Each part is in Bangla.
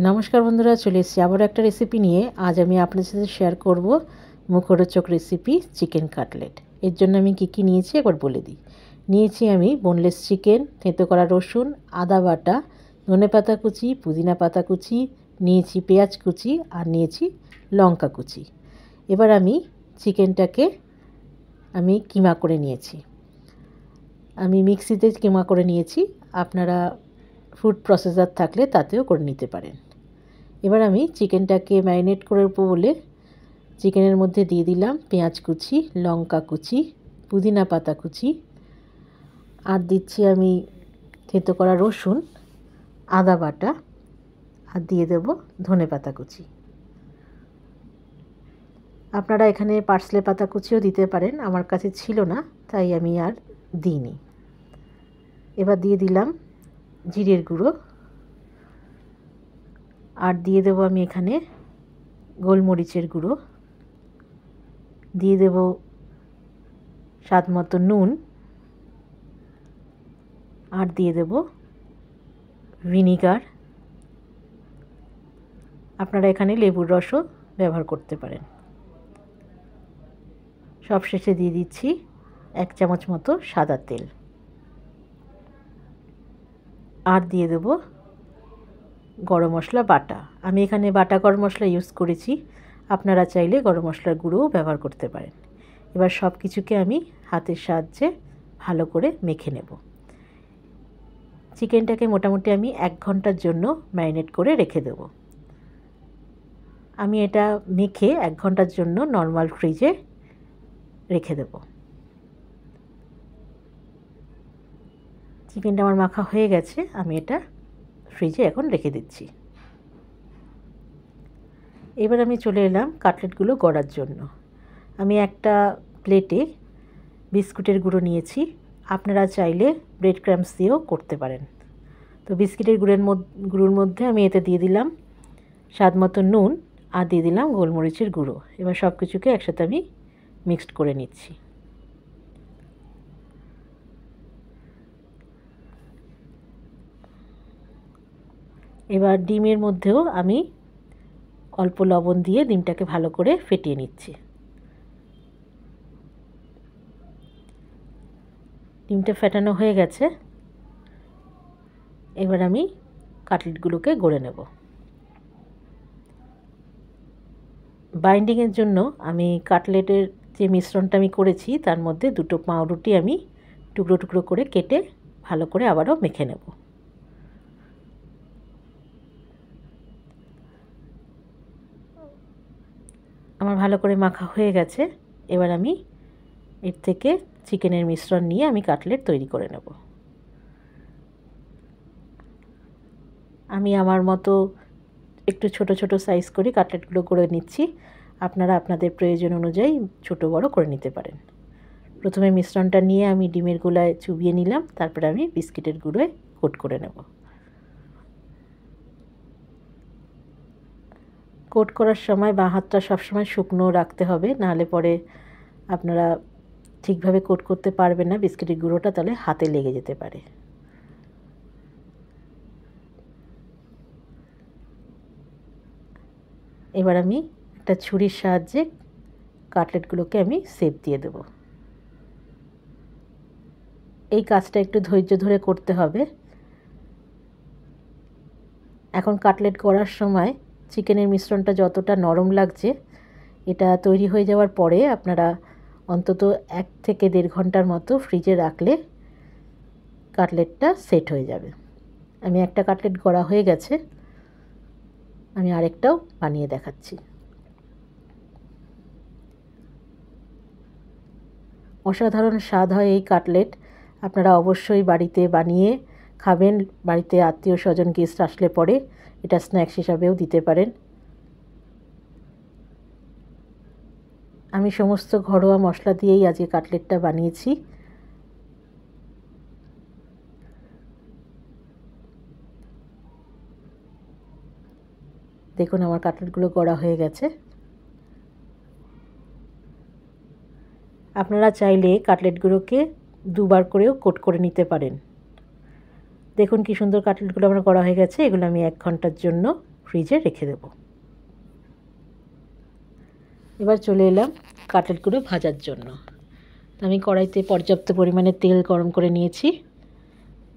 নমস্কার বন্ধুরা, চলে এসেছি আবার একটা রেসিপি নিয়ে। আজ আমি আপনাদের সাথে শেয়ার করব মুখরোচক রেসিপি চিকেন কাটলেট। এর জন্য আমি কি নিয়েছি একবার বলে দিই। নিয়েছি আমি বোনলেস চিকেন, থেঁতো করা রসুন, আদা বাটা, ধনেপাতা কুচি, পুদিনা পাতা কুচি, নিয়েছি পেঁয়াজ কুচি আর নিয়েছি লঙ্কা কুচি। এবার আমি চিকেনটাকে কিমা করে নিয়েছি। আমি মিক্সিতে কিমা করে নিয়েছি, আপনারা ফুড প্রসেসর থাকলে তাতেও করে নিতে পারেন। এবার আমি চিকেনটাকে ম্যারিনেট করে বলে চিকেনের মধ্যে দিয়ে দিলাম পেঁয়াজ কুচি, লঙ্কা কুচি, পুদিনা পাতা কুচি, আর দিচ্ছি আমি থেঁতো করা রসুন, আদা বাটা, আর দিয়ে দেব ধনেপাতা কুচি। আপনারা এখানে পার্সলে পাতা কুচিও দিতে পারেন, আমার কাছে ছিল না তাই আমি আর দিইনি। এবার দিয়ে দিলাম জিরের গুঁড়ো, আর দিয়ে দেব আমি এখানে গোলমরিচের গুঁড়ো, দিয়ে দেব স্বাদ মতো নুন, আর দিয়ে দেব ভিনিগার। আপনারা এখানে লেবুর রসও ব্যবহার করতে পারেন। সবশেষে দিয়ে দিচ্ছি 1 চামচ মতো সাদা তেল, আর দিয়ে দেব গরম মশলা বাটা। আমি এখানে বাটা গরম মশলা ইউজ করেছি, আপনারা চাইলে গরম মশলার গুঁড়োও ব্যবহার করতে পারেন। এবার সব কিছুকে আমি হাতের সাহায্যে ভালো করে মেখে নেব। চিকেনটাকে মোটামুটি আমি 1 ঘন্টার জন্য ম্যারিনেট করে রেখে দেব। আমি এটা মেখে 1 ঘন্টার জন্য নর্মাল ফ্রিজে রেখে দেব। চিকেনটা আমার মাখা হয়ে গেছে, আমি এটা ফ্রিজে এখন রেখে দিচ্ছি। এবার আমি চলে এলাম কাটলেটগুলো গড়ার জন্য। আমি একটা প্লেটে বিস্কুটের গুঁড়ো নিয়েছি, আপনারা চাইলে ব্রেড ক্রাম্বস দিয়েও করতে পারেন। তো বিস্কুটের গুঁড়োর মধ্যে আমি এতে দিয়ে দিলাম স্বাদ মতো নুন, আর দিয়ে দিলাম গোলমরিচের গুঁড়ো। এবার সব কিছুকে একসাথে আমি মিক্সড করে নিচ্ছি। এবার ডিমের মধ্যেও আমি অল্প লবণ দিয়ে ডিমটাকে ভালো করে ফেটিয়ে নিচ্ছি। ডিমটা ফেটানো হয়ে গেছে, এবার আমি কাটলেটগুলোকে গড়ে নেব। বাইন্ডিংয়ের জন্য আমি কাটলেটের যে মিশ্রণটা আমি করেছি তার মধ্যে 2টো পাউরুটি আমি টুকরো টুকরো করে কেটে ভালো করে আবারও মেখে নেব। আমার ভালো করে মাখা হয়ে গেছে, এবার আমি এর থেকে চিকেনের মিশ্রণ নিয়ে আমি কাটলেট তৈরি করে নেব। আমি আমার মতো একটু ছোট ছোট সাইজ করে কাটলেটগুলো করে নিচ্ছি, আপনারা আপনাদের প্রয়োজন অনুযায়ী ছোট বড় করে নিতে পারেন। প্রথমে মিশ্রণটা নিয়ে আমি ডিমের গোলায় চুবিয়ে নিলাম, তারপরে আমি বিস্কিটের গুঁড়োয় কোট করে নেব। কোট করার সময় বাঁ হাতটা সবসময় শুকনো রাখতে হবে, নাহলে পরে আপনারা ঠিকভাবে কোট করতে পারবেন না, বিস্কিটের গুঁড়োটা তাহলে হাতে লেগে যেতে পারে। এবার আমি একটা ছুরির সাহায্যে কাটলেটগুলোকে আমি শেপ দিয়ে দেব। এই কাজটা একটু ধৈর্য ধরে করতে হবে। এখন কাটলেট করার সময় চিকেনের মিশ্রণটা যতটা নরম লাগছে, এটা তৈরি হয়ে যাওয়ার পরে আপনারা অন্তত 1 থেকে 1.5 ঘন্টার মতো ফ্রিজে রাখলে কাটলেটটা সেট হয়ে যাবে। আমি একটা কাটলেট গড়া হয়ে গেছে, আমি আরেকটাও বানিয়ে দেখাচ্ছি। অসাধারণ স্বাদ হয় এই কাটলেট, আপনারা অবশ্যই বাড়িতে বানিয়ে খাবেন। বাড়িতে আত্মীয় স্বজন গেস্ট আসলে পরে এটা স্ন্যাক্স হিসাবেও দিতে পারেন। আমি সমস্ত ঘরোয়া মশলা দিয়েই আজকে কাটলেটটা বানিয়েছি। দেখুন আমার কাটলেটগুলো গড়া হয়ে গেছে। আপনারা চাইলে কাটলেটগুলোকে 2বার করেও কোট করে নিতে পারেন। দেখুন কি সুন্দর কাটলেটগুলো আমার গড়া হয়ে গেছে। এগুলো আমি 1 ঘন্টার জন্য ফ্রিজে রেখে দেব। এবার চলে এলাম কাটলেটগুলো ভাজার জন্য। আমি কড়াইতে পর্যাপ্ত পরিমাণে তেল গরম করে নিয়েছি।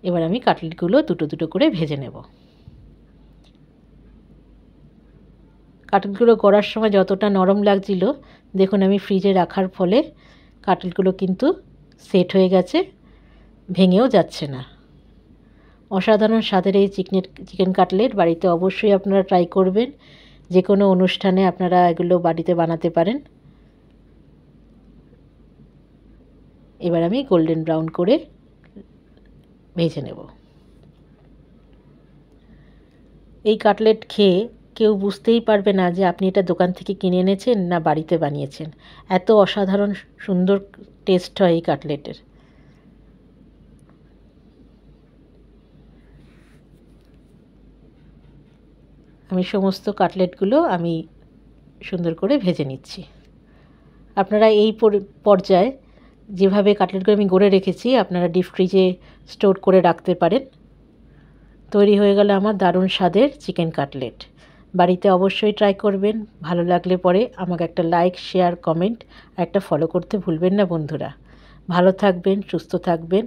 এবার আমি কাটলেটগুলো দুটো দুটো করে ভেজে নেব। কাটলেটগুলো গড়ার সময় যতটা নরম লাগছিল, দেখুন আমি ফ্রিজে রাখার ফলে কাটলেটগুলো কিন্তু সেট হয়ে গেছে, ভেঙেও যাচ্ছে না। অসাধারণ স্বাদের এই চিকেন কাটলেট বাড়িতে অবশ্যই আপনারা ট্রাই করবেন। যে কোনো অনুষ্ঠানে আপনারা এগুলো বাড়িতে বানাতে পারেন। এবার আমি গোল্ডেন ব্রাউন করে ভেজে নেব। এই কাটলেট খেয়ে কেউ বুঝতেই পারবে না যে আপনি এটা দোকান থেকে কিনে এনেছেন না বাড়িতে বানিয়েছেন। এত অসাধারণ সুন্দর টেস্ট হয় এই কাটলেটের। আমি সমস্ত কাটলেটগুলো সুন্দর করে ভেজে নিচ্ছি। আপনারা এই পর্যায়ে যেভাবে কাটলেটগুলো আমি গড়ে রেখেছি আপনারা ডিপ ফ্রিজে স্টোর করে রাখতে পারেন। তৈরি হয়ে গেল আমার দারুণ স্বাদের চিকেন কাটলেট। বাড়িতে অবশ্যই ট্রাই করবেন। ভালো লাগলে পরে আমাকে একটা লাইক, শেয়ার, কমেন্ট আর একটা ফলো করতে ভুলবেন না বন্ধুরা। ভালো থাকবেন, সুস্থ থাকবেন।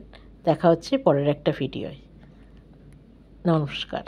দেখা হচ্ছে পরের একটা ভিডিওয়। নমস্কার।